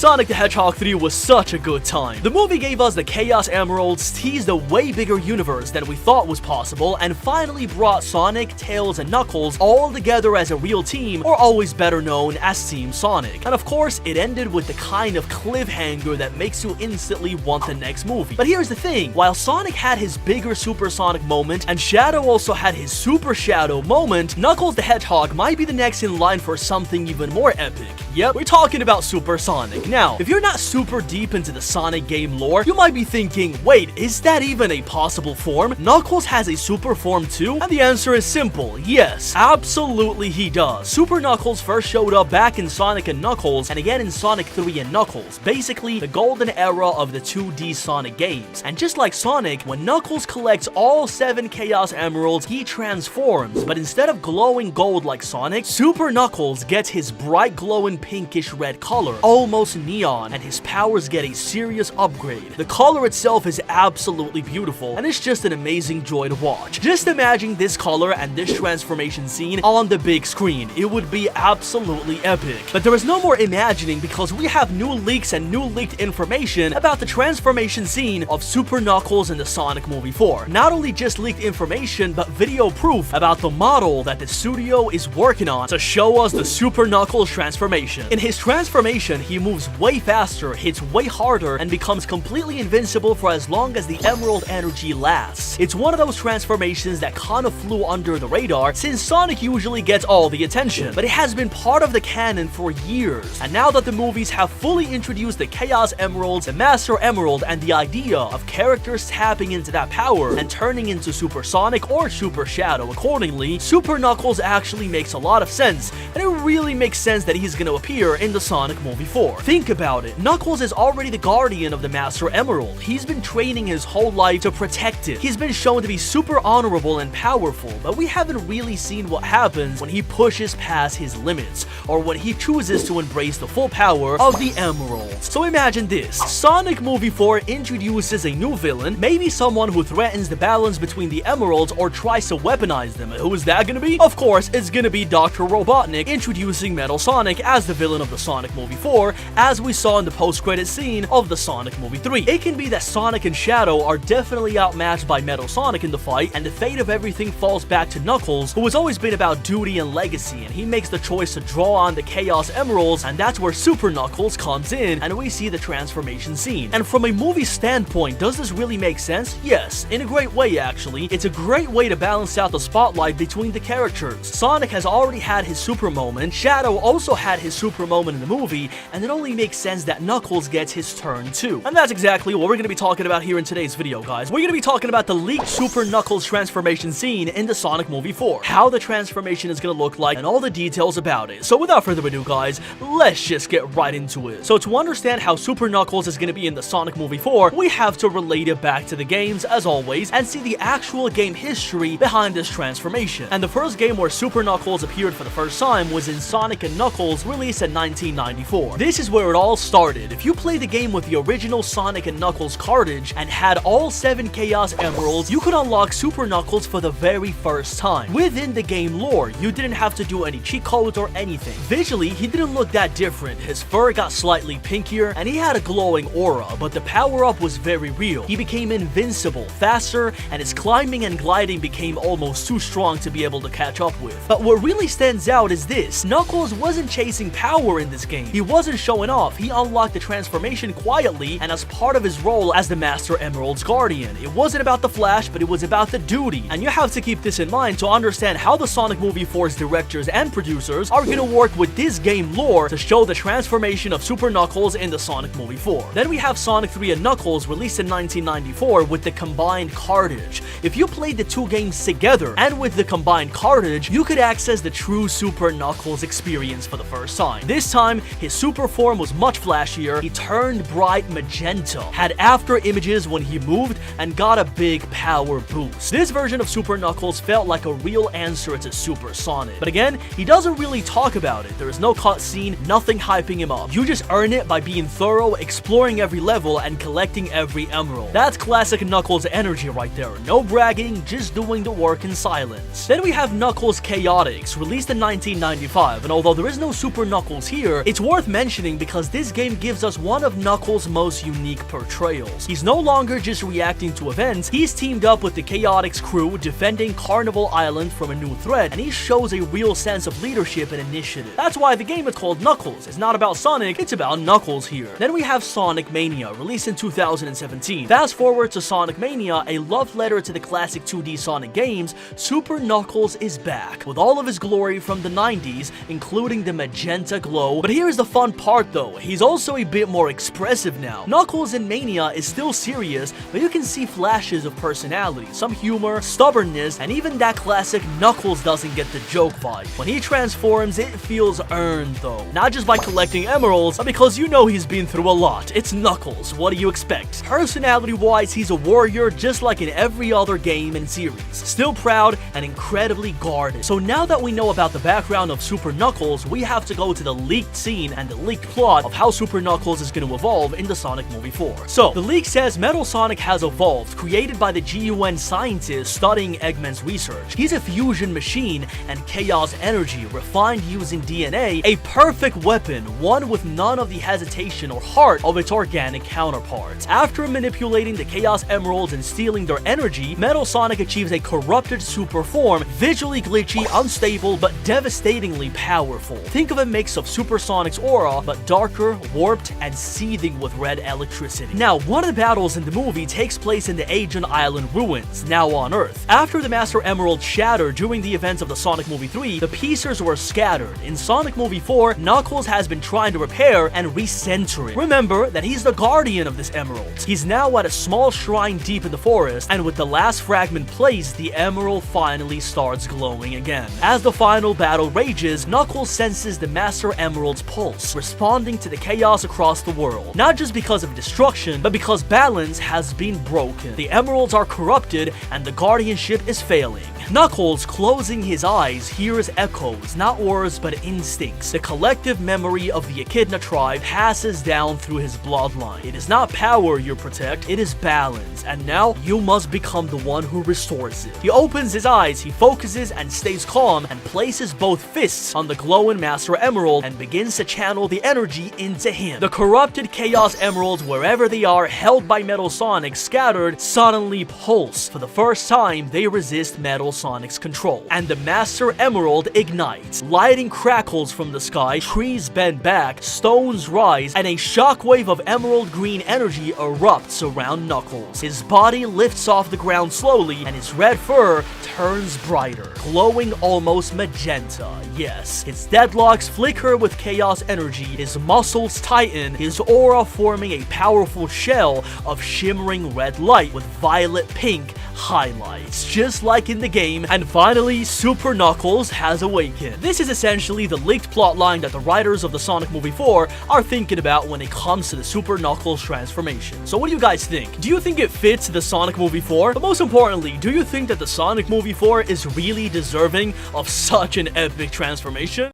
Sonic the Hedgehog 3 was such a good time. The movie gave us the Chaos Emeralds, teased a way bigger universe than we thought was possible, and finally brought Sonic, Tails, and Knuckles all together as a real team, or always better known as Team Sonic. And of course, it ended with the kind of cliffhanger that makes you instantly want the next movie. But here's the thing, while Sonic had his bigger supersonic moment, and Shadow also had his Super Shadow moment, Knuckles the Hedgehog might be the next in line for something even more epic. Yep, we're talking about Super Sonic. Now, if you're not super deep into the Sonic game lore, you might be thinking, wait, is that even a possible form? Knuckles has a super form too? And the answer is simple, yes, absolutely he does. Super Knuckles first showed up back in Sonic and Knuckles, and again in Sonic 3 and Knuckles, basically the golden era of the 2D Sonic games. And just like Sonic, when Knuckles collects all 7 Chaos Emeralds, he transforms, but instead of glowing gold like Sonic, Super Knuckles gets his bright glowing pinkish red color, almost neon, and his powers get a serious upgrade. The color itself is absolutely beautiful, and it's just an amazing joy to watch. Just imagine this color and this transformation scene on the big screen. It would be absolutely epic. But there is no more imagining, because we have new leaks and new leaked information about the transformation scene of Super Knuckles in the Sonic Movie 4. Not only just leaked information, but video proof about the model that the studio is working on to show us the Super Knuckles transformation. In his transformation, he moves way faster, hits way harder, and becomes completely invincible for as long as the Emerald energy lasts. It's one of those transformations that kind of flew under the radar, since Sonic usually gets all the attention, but it has been part of the canon for years. And now that the movies have fully introduced the Chaos Emeralds, the Master Emerald, and the idea of characters tapping into that power and turning into Super Sonic or Super Shadow accordingly, Super Knuckles actually makes a lot of sense, and it really makes sense that he's gonna appear in the Sonic Movie 4. Think about it, Knuckles is already the guardian of the Master Emerald. He's been training his whole life to protect it. He's been shown to be super honorable and powerful, but we haven't really seen what happens when he pushes past his limits, or when he chooses to embrace the full power of the Emeralds. So imagine this, Sonic Movie 4 introduces a new villain, maybe someone who threatens the balance between the Emeralds or tries to weaponize them. Who is that gonna be? Of course, it's gonna be Dr. Robotnik, introducing Metal Sonic as the villain of the Sonic Movie 4, as we saw in the post-credit scene of the Sonic Movie 3. It can be that Sonic and Shadow are definitely outmatched by Metal Sonic in the fight, and the fate of everything falls back to Knuckles, who has always been about duty and legacy, and he makes the choice to draw on the Chaos Emeralds, and that's where Super Knuckles comes in, and we see the transformation scene. And from a movie standpoint, does this really make sense? Yes, in a great way actually. It's a great way to balance out the spotlight between the characters. Sonic has already had his super moment, Shadow also had his super moment in the movie, and it only makes sense that Knuckles gets his turn too. And that's exactly what we're going to be talking about here in today's video, guys. We're going to be talking about the leaked Super Knuckles transformation scene in the Sonic Movie 4, how the transformation is going to look like, and all the details about it. So without further ado, guys, let's just get right into it. So to understand how Super Knuckles is going to be in the Sonic Movie 4, we have to relate it back to the games, as always, and see the actual game history behind this transformation. And the first game where Super Knuckles appeared for the first time was in Sonic and Knuckles, released in 1994. This is where it all started. If you play the game with the original Sonic and Knuckles cartridge and had all 7 Chaos Emeralds, you could unlock Super Knuckles for the very first time. Within the game lore, you didn't have to do any cheat codes or anything. Visually, he didn't look that different. His fur got slightly pinkier, and he had a glowing aura, but the power-up was very real. He became invincible, faster, and his climbing and gliding became almost too strong to be able to catch up with. But what really stands out is this, Knuckles wasn't chasing power in this game. He wasn't showing off. He unlocked the transformation quietly and as part of his role as the Master Emerald's guardian. It wasn't about the flash, but it was about the duty. And you have to keep this in mind to understand how the Sonic Movie 4's directors and producers are gonna work with this game lore to show the transformation of Super Knuckles in the Sonic Movie 4. Then we have Sonic 3 and Knuckles, released in 1994 with the combined cartridge. If you played the two games together and with the combined cartridge, you could access the true Super Knuckles experience for the first time. This time, his super form was much flashier, he turned bright magenta, had after images when he moved, and got a big power boost. This version of Super Knuckles felt like a real answer to Super Sonic. But again, he doesn't really talk about it. There is no cutscene, nothing hyping him up. You just earn it by being thorough, exploring every level, and collecting every emerald. That's classic Knuckles energy right there. No bragging, just doing the work in silence. Then we have Knuckles Chaotix, released in 1995, and although there is no Super Knuckles here, it's worth mentioning because because this game gives us one of Knuckles' most unique portrayals. He's no longer just reacting to events, he's teamed up with the Chaotix crew defending Carnival Island from a new threat, and he shows a real sense of leadership and initiative. That's why the game is called Knuckles. It's not about Sonic, it's about Knuckles here. Then we have Sonic Mania, released in 2017. Fast forward to Sonic Mania, a love letter to the classic 2D Sonic games, Super Knuckles is back, with all of his glory from the 90s, including the magenta glow. But here's the fun part though, he's also a bit more expressive now. Knuckles in Mania is still serious, but you can see flashes of personality, some humor, stubbornness, and even that classic Knuckles doesn't get the joke vibe. When he transforms, it feels earned though. Not just by collecting emeralds, but because you know he's been through a lot. It's Knuckles, what do you expect? Personality-wise, he's a warrior just like in every other game and series. Still proud and incredibly guarded. So now that we know about the background of Super Knuckles, we have to go to the leaked scene and the leaked plot of how Super Knuckles is going to evolve in the Sonic Movie 4. So, the leak says Metal Sonic has evolved, created by the GUN scientists studying Eggman's research. He's a fusion machine and chaos energy refined using DNA, a perfect weapon, one with none of the hesitation or heart of its organic counterparts. After manipulating the Chaos Emeralds and stealing their energy, Metal Sonic achieves a corrupted super form, visually glitchy, unstable, but devastatingly powerful. Think of a mix of Super Sonic's aura, but darker, warped, and seething with red electricity. Now, one of the battles in the movie takes place in the Aegean Island ruins, now on Earth. After the Master Emerald shattered during the events of the Sonic Movie 3, the pieces were scattered. In Sonic Movie 4, Knuckles has been trying to repair and recenter it. Remember that he's the guardian of this emerald. He's now at a small shrine deep in the forest, and with the last fragment placed, the emerald finally starts glowing again. As the final battle rages, Knuckles senses the Master Emerald's pulse, responding to the chaos across the world. Not just because of destruction, but because balance has been broken. The emeralds are corrupted, and the guardianship is failing. Knuckles, closing his eyes, hears echoes, not words but instincts. The collective memory of the Echidna tribe passes down through his bloodline. It is not power you protect, it is balance, and now you must become the one who restores it. He opens his eyes, he focuses and stays calm, and places both fists on the glowing Master Emerald and begins to channel the energy into him. The corrupted Chaos Emeralds, wherever they are, held by Metal Sonic, scattered, suddenly pulse. For the first time, they resist Metal Sonic's control, and the Master Emerald ignites. Lighting crackles from the sky, trees bend back, stones rise, and a shockwave of emerald green energy erupts around Knuckles. His body lifts off the ground slowly, and his red fur turns brighter, glowing almost magenta. Yes, his deadlocks flicker with chaos energy, his muscles tighten, his aura forming a powerful shell of shimmering red light with violet pink highlights, just like in the game. And finally, Super Knuckles has awakened. This is essentially the leaked plotline that the writers of the Sonic Movie 4 are thinking about when it comes to the Super Knuckles transformation. So what do you guys think? Do you think it fits the Sonic Movie 4? But most importantly, do you think that the Sonic Movie 4 is really deserving of such an epic transformation?